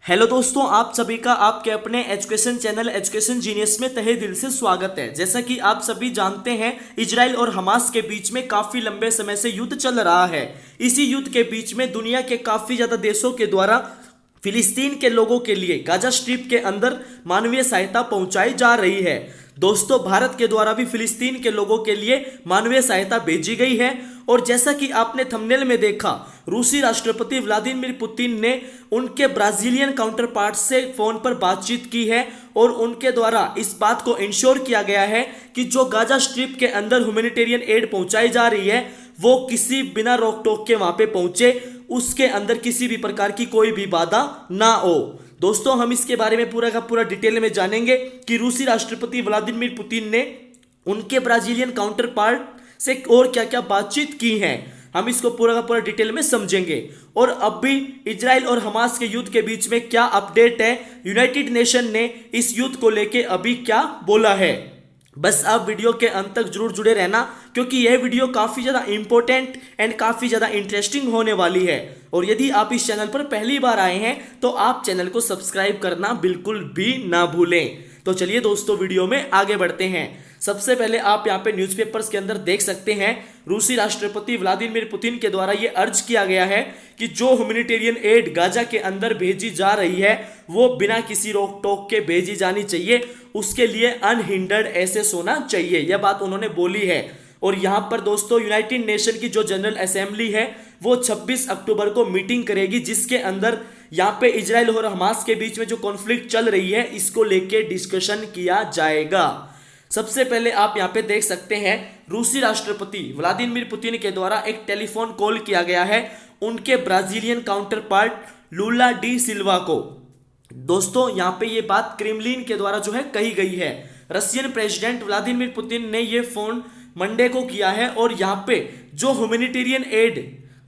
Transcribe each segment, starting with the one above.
Hello दोस्तों, आप सभी का आपके अपने एजुकेशन चैनल एजुकेशन जीनियस में तहे दिल से स्वागत है। जैसा कि आप सभी जानते हैं, इजराइल और हमास के बीच में काफी लंबे समय से युद्ध चल रहा है। इसी युद्ध के बीच में दुनिया के काफी ज्यादा देशों के द्वारा फिलिस्तीन के लोगों के लिए गाजा स्ट्रिप के अंदर मानवीय सहायता पहुंचाई जा रही है। दोस्तों, भारत के द्वारा भी फिलिस्तीन के लोगों के लिए मानवीय सहायता भेजी गई है। और जैसा कि आपने थंबनेल में देखा, रूसी राष्ट्रपति व्लादिमीर पुतिन ने उनके ब्राजीलियन काउंटर पार्ट से फोन पर बातचीत की है और उनके द्वारा इस बात को इंश्योर किया गया है कि जो गाजा स्ट्रिप के अंदर ह्यूमैनिटेरियन एड पहुंचाई जा रही है वो किसी बिना रोक टोक के वहां पे पहुंचे, उसके अंदर किसी भी प्रकार की कोई भी बाधा ना हो। दोस्तों, हम इसके बारे में पूरा का पूरा डिटेल में जानेंगे कि रूसी राष्ट्रपति व्लादिमीर पुतिन ने उनके ब्राजीलियन काउंटर पार्ट से और क्या क्या बातचीत की है। हम इसको पूरा का पूरा डिटेल में समझेंगे। और अब भी इजराइल और हमास के युद्ध के बीच में क्या अपडेट है, यूनाइटेड नेशन ने इस युद्ध को लेके अभी क्या बोला है। बस आप वीडियो के अंत तक जरूर जुड़े रहना, क्योंकि यह वीडियो काफी ज्यादा इंपॉर्टेंट एंड काफी ज्यादा इंटरेस्टिंग होने वाली है। और यदि आप इस चैनल पर पहली बार आए हैं तो आप चैनल को सब्सक्राइब करना बिल्कुल भी ना भूलें। तो चलिए दोस्तों, वीडियो में आगे बढ़ते हैं। सबसे पहले आप यहाँ पे न्यूज़पेपर्स के अंदर देख सकते हैं, रूसी राष्ट्रपति व्लादिमीर पुतिन के द्वारा ये अर्ज किया गया है कि जो ह्यूमैनिटेरियन एड गाजा के अंदर भेजी जा रही है वो बिना किसी रोक टोक के भेजी जानी चाहिए, उसके लिए अनहिंडर्ड एक्सेस होना चाहिए। यह बात उन्होंने बोली है। और यहाँ पर दोस्तों, यूनाइटेड नेशन की जो जनरल असेंबली है वो 26 अक्टूबर को मीटिंग करेगी, जिसके अंदर यहाँ पे इजराइल और हमास के बीच में जो कॉन्फ्लिक्ट चल रही है इसको लेके डिस्कशन किया जाएगा। सबसे पहले आप यहाँ पे देख सकते हैं, रूसी राष्ट्रपति व्लादिमीर पुतिन के द्वारा एक टेलीफोन कॉल किया गया है उनके Brazilian counterpart Lula da Silva को। दोस्तों, यहाँ पे ये बात क्रेमलिन के द्वारा जो है कही गई है। रशियन प्रेसिडेंट व्लादिमीर पुतिन ने ये फोन मंडे को किया है और यहाँ पे जो ह्यूमैनिटेरियन एड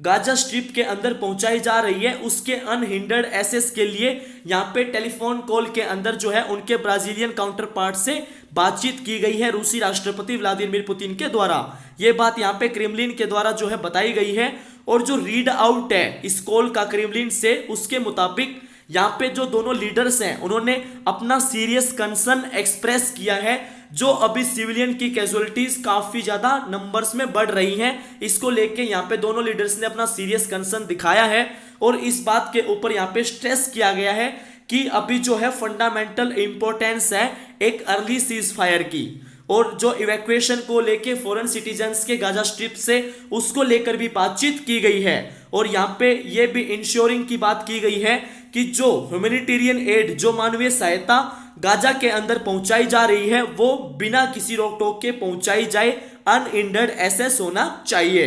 गाजा स्ट्रिप के अंदर पहुंचाई जा रही है उसके अनहिंडर्ड एक्सेस के लिए यहाँ पे टेलीफोन कॉल के अंदर जो है उनके ब्राजीलियन काउंटर पार्ट से बातचीत की गई है रूसी राष्ट्रपति व्लादिमीर पुतिन के द्वारा। ये बात यहाँ पे क्रेमलिन के द्वारा जो है बताई गई है। और जो रीड आउट है इस कॉल का क्रेमलिन से, उसके मुताबिक यहाँ पे जो दोनों लीडर्स हैं उन्होंने अपना सीरियस कंसर्न एक्सप्रेस किया है। जो अभी सिविलियन की कैजुअलिटीज काफी ज्यादा नंबर्स में बढ़ रही हैं, इसको लेके यहाँ पे दोनों लीडर्स ने अपना सीरियस कंसर्न दिखाया है। और इस बात के ऊपर यहाँ पे स्ट्रेस किया गया है कि अभी जो है फंडामेंटल इंपॉर्टेंस है एक अर्ली सीज फायर की, और जो इवैक्यूएशन को लेके फॉरेन सिटीजन्स के गाजा स्ट्रिप से उसको लेकर भी बातचीत की गई है। और यहाँ पे ये भी इंश्योरिंग की बात की गई है कि जो ह्यूमैनिटेरियन एड, जो मानवीय सहायता गाजा के अंदर पहुंचाई जा रही है वो बिना किसी रोक टोक के पहुंचाई जाए, अनहिंडर्ड एक्सेस होना चाहिए।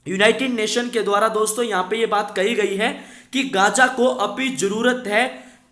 यूनाइटेड नेशन के द्वारा दोस्तों यहाँ पे ये बात कही गई है कि गाजा को अभी जरूरत है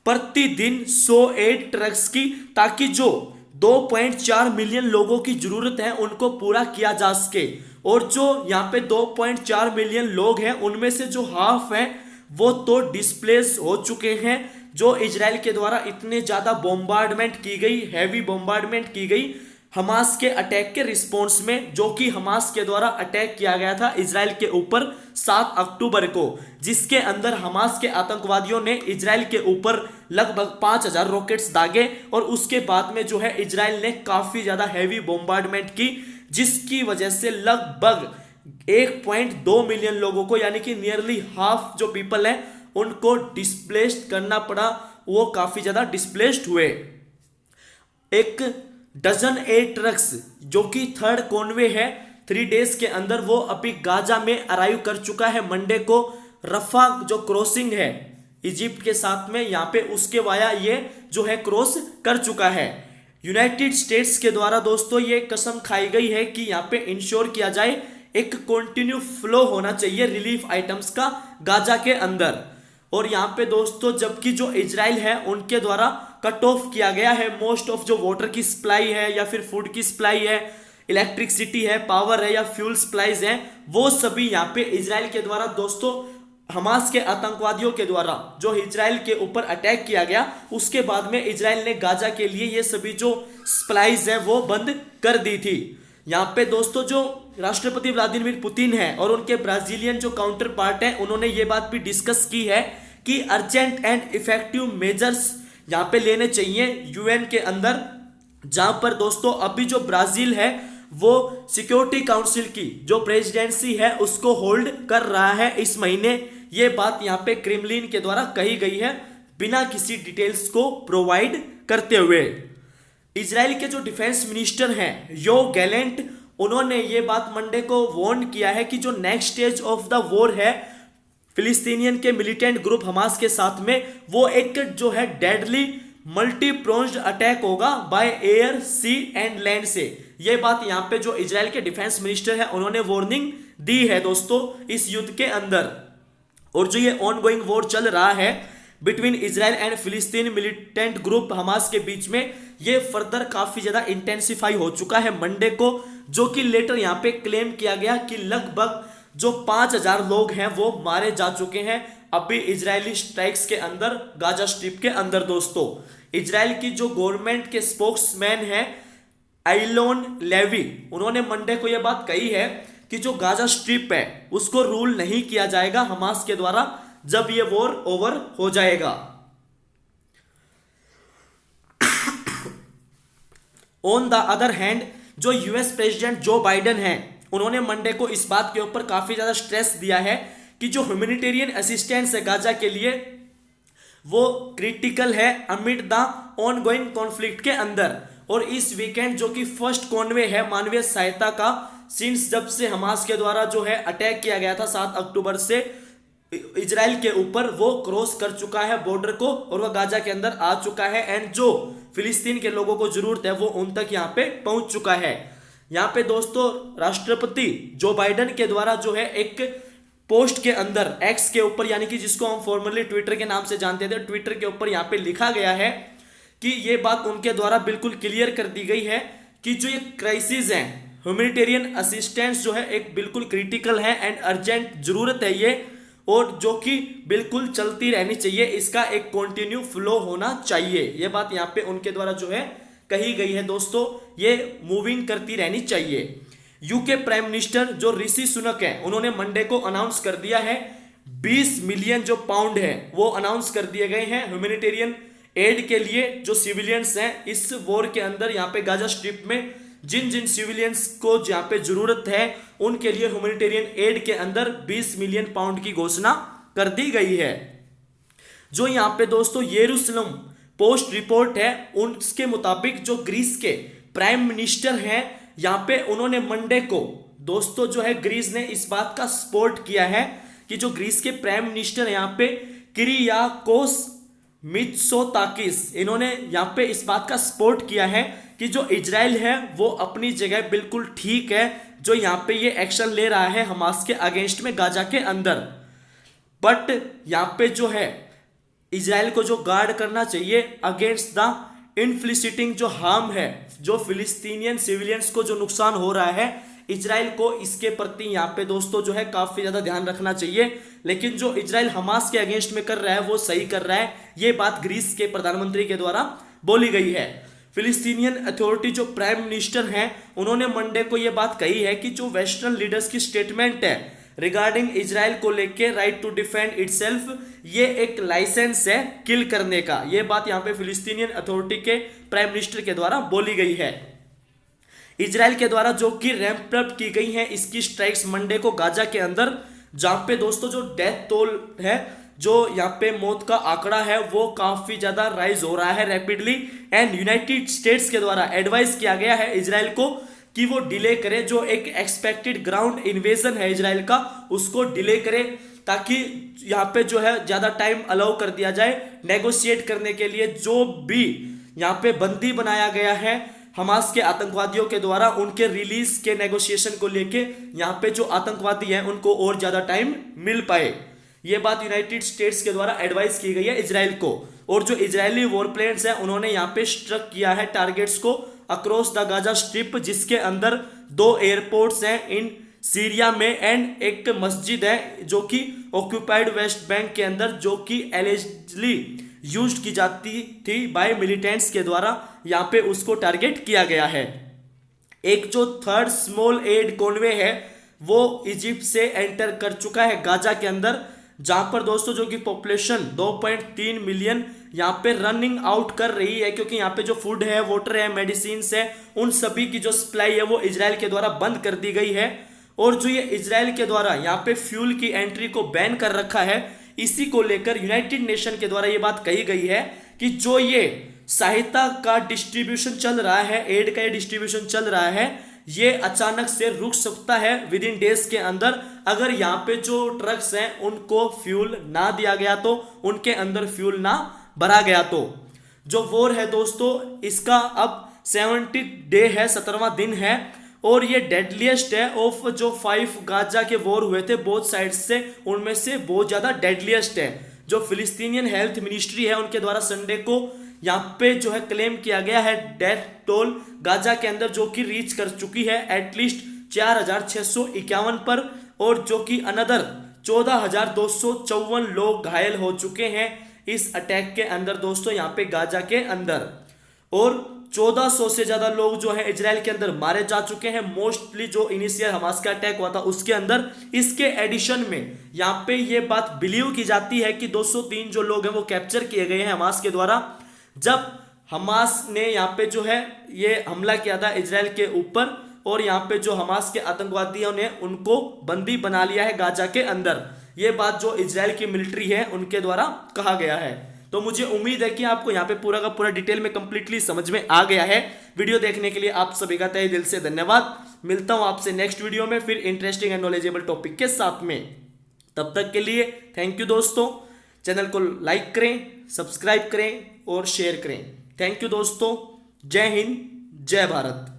प्रतिदिन 108 ट्रक्स की, ताकि जो 2.4 मिलियन लोगों की जरूरत है उनको पूरा किया जा सके। और जो यहाँ पे 2.4 मिलियन लोग हैं उनमें से जो हाफ है वो तो डिस्प्लेस हो चुके हैं। जो इजराइल के द्वारा इतने ज्यादा बॉम्बार्डमेंट की गई, हैवी बॉम्बार्डमेंट की गई हमास के अटैक के रिस्पॉन्स में, जो कि हमास के द्वारा अटैक किया गया था इजराइल के ऊपर 7 अक्टूबर को, जिसके अंदर हमास के आतंकवादियों ने इजराइल के ऊपर लगभग 5000 रॉकेट्स दागे। और उसके बाद में जो है इजराइल ने काफी ज्यादा हैवी बॉम्बार्डमेंट की, जिसकी वजह से लगभग 1.2 मिलियन लोगों को, यानी कि नियरली हाफ जो पीपल है उनको डिस्प्लेस्ड करना पड़ा। वो काफी ज्यादा डिस्प्लेस्ड हुए। एक डजन एयर ट्रक्स जो कि थर्ड कॉनवे है 3 डेज के अंदर, वो अभी गाजा में अराइव कर चुका है। मंडे को रफा जो क्रॉसिंग है इजिप्ट के साथ में, यहाँ पे उसके वाया ये जो है क्रॉस कर चुका है। यूनाइटेड स्टेट्स के द्वारा दोस्तों ये कसम खाई गई है कि यहाँ पे इंश्योर किया जाए एक कंटिन्यू फ्लो होना चाहिए रिलीफ आइटम्स का गाजा के अंदर। और यहाँ पे दोस्तों, जबकि जो इजराइल है उनके द्वारा कट ऑफ किया गया है मोस्ट ऑफ जो वाटर की सप्लाई है या फिर फूड की सप्लाई है, इलेक्ट्रिसिटी है, पावर है या फ्यूल सप्लाईज है, वो सभी यहाँ पे इजराइल के द्वारा दोस्तों हमास के आतंकवादियों के द्वारा जो इजराइल के ऊपर अटैक किया गया उसके बाद में इजराइल ने गाजा के लिए ये सभी जो सप्लाईज है वो बंद कर दी थी। यहाँ पे दोस्तों जो राष्ट्रपति व्लादिमीर पुतिन है और उनके ब्राजीलियन जो काउंटर पार्ट है उन्होंने ये बात भी डिस्कस की है कि अर्जेंट एंड इफेक्टिव मेजर्स यहाँ पे लेने चाहिए यूएन के अंदर, जहां पर दोस्तों अभी जो ब्राजील है वो सिक्योरिटी काउंसिल की जो प्रेसिडेंसी है उसको होल्ड कर रहा है इस महीने। ये बात यहाँ पे क्रेमलिन के द्वारा कही गई है बिना किसी डिटेल्स को प्रोवाइड करते हुए। इजराइल के जो डिफेंस मिनिस्टर हैं योव गैलेंट, उन्होंने ये बात मंडे को वार्न किया है कि जो next stage of the war है फिलिस्तीनियन के मिलिटेंट ग्रुप हमास के साथ में, वो एक जो है डेडली मल्टी प्रोन्ड अटैक होगा by air sea and land से। ये बात यहाँ पे जो इजराइल के डिफेंस मिनिस्टर है उन्होंने वार्निंग दी है दोस्तों इस युद्ध के अंदर। और जो ये ऑन गोइंग वॉर चल रहा है बिटवीन इजराइल एंड फिलिस्तीन मिलिटेंट ग्रुप हमास के बीच में, ये फर्दर काफी ज्यादा इंटेंसिफाई हो चुका है मंडे को, जो कि लेटर यहाँ पे क्लेम किया गया कि लगभग जो 5000 लोग हैं वो मारे जा चुके हैं अभी इजरायली स्ट्राइक्स के अंदर गाजा स्ट्रिप के अंदर। दोस्तों इजराइल की जो गवर्नमेंट के स्पोक्समैन है आइलोन लेवी, उन्होंने मंडे को यह बात कही है कि जो गाजा स्ट्रिप है उसको रूल नहीं किया जाएगा हमास के द्वारा जब ये वॉर ओवर हो जाएगा। ऑन द अदर हैंड जो यूएस प्रेसिडेंट जो बाइडेन है उन्होंने मंडे को इस बात के ऊपर काफी ज्यादा स्ट्रेस दिया है कि जो ह्यूमैनिटेरियन असिस्टेंस है गाजा के लिए वो क्रिटिकल है amid the on going conflict के अंदर। और इस वीकेंड जो कि फर्स्ट कॉन्वे है मानवीय सहायता का सिंस जब से हमास के द्वारा जो है अटैक किया गया था 7 अक्टूबर से इजराइल के ऊपर, वो क्रॉस कर चुका है बॉर्डर को और वह गाजा के अंदर आ चुका है एंड जो फिलिस्तीन के लोगों को जरूरत है वो उन तक यहाँ पे पहुंच चुका है। यहाँ पे दोस्तों राष्ट्रपति जो बाइडेन के द्वारा जो है एक पोस्ट के अंदर एक्स के ऊपर, यानी कि जिसको हम फॉर्मली ट्विटर के नाम से जानते थे, ट्विटर के ऊपर यहाँ पे लिखा गया है कि ये बात उनके द्वारा बिल्कुल क्लियर कर दी गई है कि जो ये क्राइसिस है ह्यूमैनिटेरियन असिस्टेंस जो है एक बिल्कुल क्रिटिकल है एंड अर्जेंट जरूरत है ये, और जो कि बिल्कुल चलती रहनी चाहिए, इसका एक कंटिन्यू फ्लो होना चाहिए। ये बात यहाँ पे उनके द्वारा जो है कही गई है दोस्तों, ये मूविंग करती रहनी चाहिए। यूके प्राइम मिनिस्टर जो ऋषि सुनक है उन्होंने मंडे को अनाउंस कर दिया है 20 मिलियन जो पाउंड है वो अनाउंस कर दिए गए हैं ह्यूमैनिटेरियन एड के लिए जो सिविलियंस हैं इस वॉर के अंदर। यहाँ पे गाजा स्ट्रिप में जिन जिन सिविलियंस को जहाँ पे जरूरत है उनके लिए ह्यूमैनिटेरियन एड के अंदर 20 मिलियन पाउंड की घोषणा कर दी गई है। जो यहाँ पे दोस्तों यरूशलेम पोस्ट रिपोर्ट है उसके मुताबिक जो ग्रीस के प्राइम मिनिस्टर हैं यहाँ पे उन्होंने मंडे को दोस्तों जो है ग्रीस ने इस बात का सपोर्ट किया है कि जो ग्रीस के प्राइम मिनिस्टर यहाँ पे किरियाकोस मित्सोताकिस, इन्होंने यहाँ पे इस बात का सपोर्ट किया है कि जो इजराइल है वो अपनी जगह बिल्कुल ठीक है जो यहाँ पे ये एक्शन ले रहा है हमास के अगेंस्ट में गाजा के अंदर। बट यहाँ पे जो है इजराइल को जो गार्ड करना चाहिए अगेंस्ट द इनफ्लिसिटिंग जो हार्म है, जो फिलिस्तीनियन सिविलियंस को जो नुकसान हो रहा है, इजराइल को इसके प्रति यहाँ पे दोस्तों जो है काफी ज्यादा ध्यान रखना चाहिए। लेकिन जो इजराइल हमास के अगेंस्ट में कर रहा है वो सही कर रहा है, ये बात ग्रीस के प्रधानमंत्री के द्वारा बोली गई है। फिलिस्तीनियन अथॉरिटी जो प्राइम मिनिस्टर हैं उन्होंने मंडे को ये बात कही है कि जो वेस्टर्न लीडर्स की स्टेटमेंट है रिगार्डिंग इजराइल को लेके राइट टू डिफेंड इटसेल्फ, ये एक लाइसेंस है किल करने का। ये बात यहाँ पे फिलिस्तीनियन अथॉरिटी के प्राइम मिनिस्टर के द्वारा बोली गई है। इजराइल के द्वारा जो कि रैंप अप की गई है इसकी स्ट्राइक्स मंडे को गाजा के अंदर, जहां पे दोस्तों जो डेथ टोल है, जो यहाँ पे मौत का आंकड़ा है वो काफी ज्यादा राइज हो रहा है रैपिडली एंड यूनाइटेड स्टेट्स के द्वारा एडवाइस किया गया है इजराइल को कि वो डिले करे, जो एक एक्सपेक्टेड ग्राउंड इन्वेजन है इजराइल का उसको डिले करे ताकि यहाँ पे जो है ज्यादा टाइम अलाउ कर दिया जाए नेगोशिएट करने के लिए। जो भी यहाँ पे बंदी बनाया गया है हमास के आतंकवादियों के द्वारा उनके रिलीज के नेगोशिएशन को लेके यहाँ पे जो आतंकवादी हैं उनको और ज्यादा टाइम मिल पाए, ये बात यूनाइटेड स्टेट्स के द्वारा एडवाइस की गई है इजराइल को। और जो इजरायली वॉर प्लेन्स हैं उन्होंने यहाँ पे स्ट्रक किया है टारगेट्स को अक्रॉस द गाजा स्ट्रिप, जिसके अंदर 2 एयरपोर्ट्स हैं इन सीरिया में एंड एक मस्जिद है जो कि ऑक्यूपाइड वेस्ट बैंक के अंदर जो कि एलिजिबली यूज की जाती थी बाय मिलिटेंट्स के द्वारा, यहाँ पे उसको टारगेट किया गया है। एक जो थर्ड स्मॉल एड कॉन्वे है वो इजिप्ट से एंटर कर चुका है गाजा के अंदर, जहां पर दोस्तों जो कि पॉपुलेशन 2.3 मिलियन यहाँ पे रनिंग आउट कर रही है, क्योंकि यहाँ पे जो फूड है, वाटर है, मेडिसिन है, उन सभी की जो सप्लाई है वो इजराइल के द्वारा बंद कर दी गई है। और जो ये इजराइल के द्वारा यहाँ पे फ्यूल की एंट्री को बैन कर रखा है, इसी को लेकर यूनाइटेड नेशन के द्वारा ये बात कही गई है कि जो ये सहायता का डिस्ट्रीब्यूशन चल रहा है, एड का ये डिस्ट्रीब्यूशन चल रहा है, ये अचानक से रुक सकता है विद इन डेज के अंदर, अगर यहाँ पे जो ट्रक्स हैं उनको फ्यूल ना दिया गया तो, उनके अंदर फ्यूल ना भरा गया तो। जो वॉर है दोस्तों, इसका अब 70 डे है, 17वां दिन है, और ये डेडलीस्ट है ऑफ जो 5 गाजा के वॉर हुए थे बोथ साइड से, उनमें से बहुत ज्यादा डेडलीस्ट है। जो फिलिस्तीनियन हेल्थ मिनिस्ट्री है उनके द्वारा संडे को यहाँ पे जो है क्लेम किया गया है डेथ टोल गाजा के अंदर जो कि रीच कर चुकी है एटलीस्ट 4651 पर, और जो कि अनदर 14254 लोग घायल हो चुके हैं इस अटैक के अंदर दोस्तों, यहाँ पे गाजा के अंदर, और 1400 से ज्यादा लोग जो है इजराइल के अंदर मारे जा चुके हैं, मोस्टली जो इनिशियल हमास का अटैक हुआ था उसके अंदर। इसके एडिशन में यहाँ पे ये बात बिलीव की जाती है कि 203 जो लोग हैं वो कैप्चर किए गए हैं हमास के द्वारा, जब हमास ने यहाँ पे जो है ये हमला किया था इजराइल के ऊपर, और यहाँ पे जो हमास के आतंकवादियों ने उनको बंदी बना लिया है गाजा के अंदर। ये बात जो इजराइल की मिलिट्री है उनके द्वारा कहा गया है। तो मुझे उम्मीद है कि आपको यहाँ पे पूरा का पूरा डिटेल में कंप्लीटली समझ में आ गया है। वीडियो देखने के लिए आप सभी का तहे दिल से धन्यवाद। मिलता हूं आपसे नेक्स्ट वीडियो में फिर इंटरेस्टिंग एंड नॉलेजेबल टॉपिक के साथ में। तब तक के लिए थैंक यू दोस्तों। चैनल को लाइक करें, सब्सक्राइब करें और शेयर करें। थैंक यू दोस्तों। जय हिंद, जय भारत।